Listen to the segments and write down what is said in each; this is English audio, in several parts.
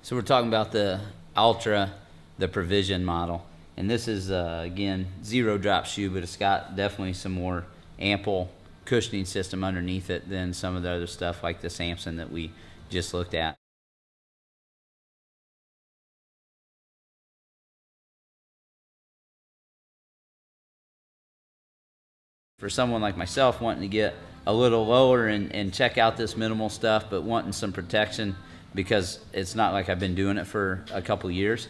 So we're talking about the Altra, the Provision model. And this is, again, zero drop shoe, but it's got definitely some more ample cushioning system underneath it than some of the other stuff like the Samson that we just looked at. For someone like myself wanting to get a little lower and check out this minimal stuff, but wanting some protection because it's not like I've been doing it for a couple years,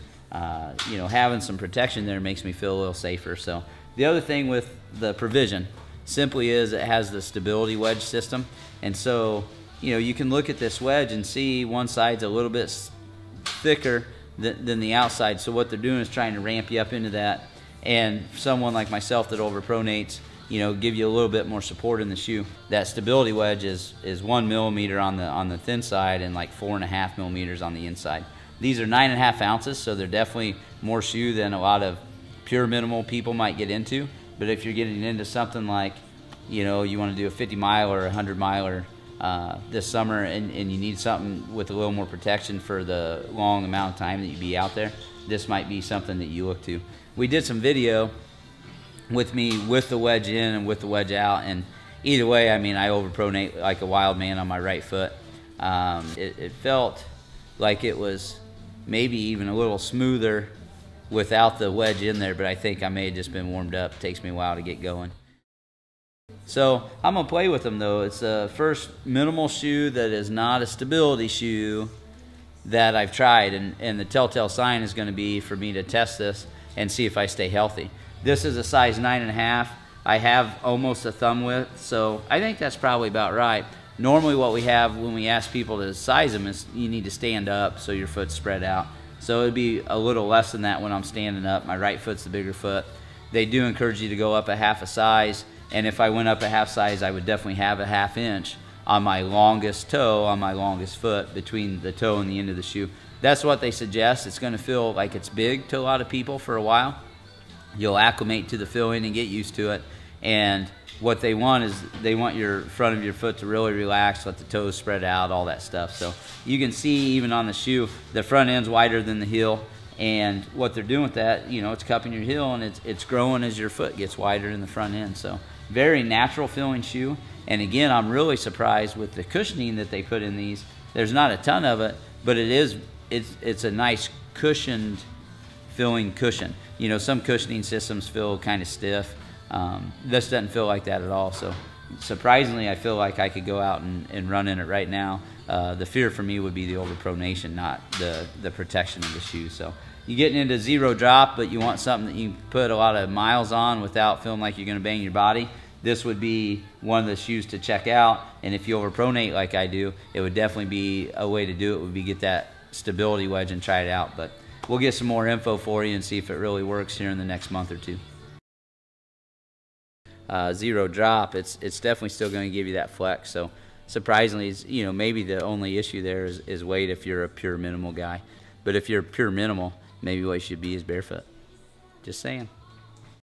you know, having some protection there makes me feel a little safer. So the other thing with the Provision simply is it has the stability wedge system. And so, you know, you can look at this wedge and see one side's a little bit thicker than the outside. So what they're doing is trying to ramp you up into that. And someone like myself that over-pronates, you know, give you a little bit more support in the shoe. That stability wedge is 1 millimeter on the thin side and like 4.5 millimeters on the inside. These are 9.5 ounces, so they're definitely more shoe than a lot of pure minimal people might get into. But if you're getting into something like, you know, you want to do a 50 mile or a 100 miler this summer and you need something with a little more protection for the long amount of time that you'd be out there, this might be something that you look to. We did some video with me with the wedge in and with the wedge out, and either way, I mean, I over-pronate like a wild man on my right foot. It felt like it was maybe even a little smoother without the wedge in there, but I think I may have just been warmed up. It takes me a while to get going. So I'm gonna play with them though. It's the first minimal shoe that is not a stability shoe that I've tried, and the telltale sign is gonna be for me to test this and see if I stay healthy. This is a size 9.5. I have almost a thumb width, so I think that's probably about right. Normally what we have when we ask people to size them is you need to stand up so your foot's spread out. So it'd be a little less than that when I'm standing up. My right foot's the bigger foot. They do encourage you to go up a half a size, and if I went up a half size, I would definitely have a ½ inch on my longest toe, on my longest foot, between the toe and the end of the shoe. That's what they suggest. It's gonna feel like it's big to a lot of people for a while. You'll acclimate to the feeling and get used to it. And what they want is they want your front of your foot to really relax, let the toes spread out, all that stuff. So you can see even on the shoe, the front end's wider than the heel. And what they're doing with that, you know, it's cupping your heel and it's growing as your foot gets wider in the front end. So very natural feeling shoe. And again, I'm really surprised with the cushioning that they put in these. There's not a ton of it, but it's a nice cushioned feeling cushion. You know, some cushioning systems feel kind of stiff. This doesn't feel like that at all. So surprisingly, I feel like I could go out and run in it right now. The fear for me would be the over-pronation, not the protection of the shoe. So you're getting into zero drop, but you want something that you can put a lot of miles on without feeling like you're going to bang your body. This would be one of the shoes to check out. And if you over-pronate like I do, it would definitely be a way to do it. Would be get that stability wedge and try it out. But we'll get some more info for you and see if it really works here in the next month or two. Zero drop, it's definitely still going to give you that flex. So surprisingly, you know, maybe the only issue there is weight if you're a pure minimal guy. But if you're pure minimal, maybe what you should be is barefoot. Just saying.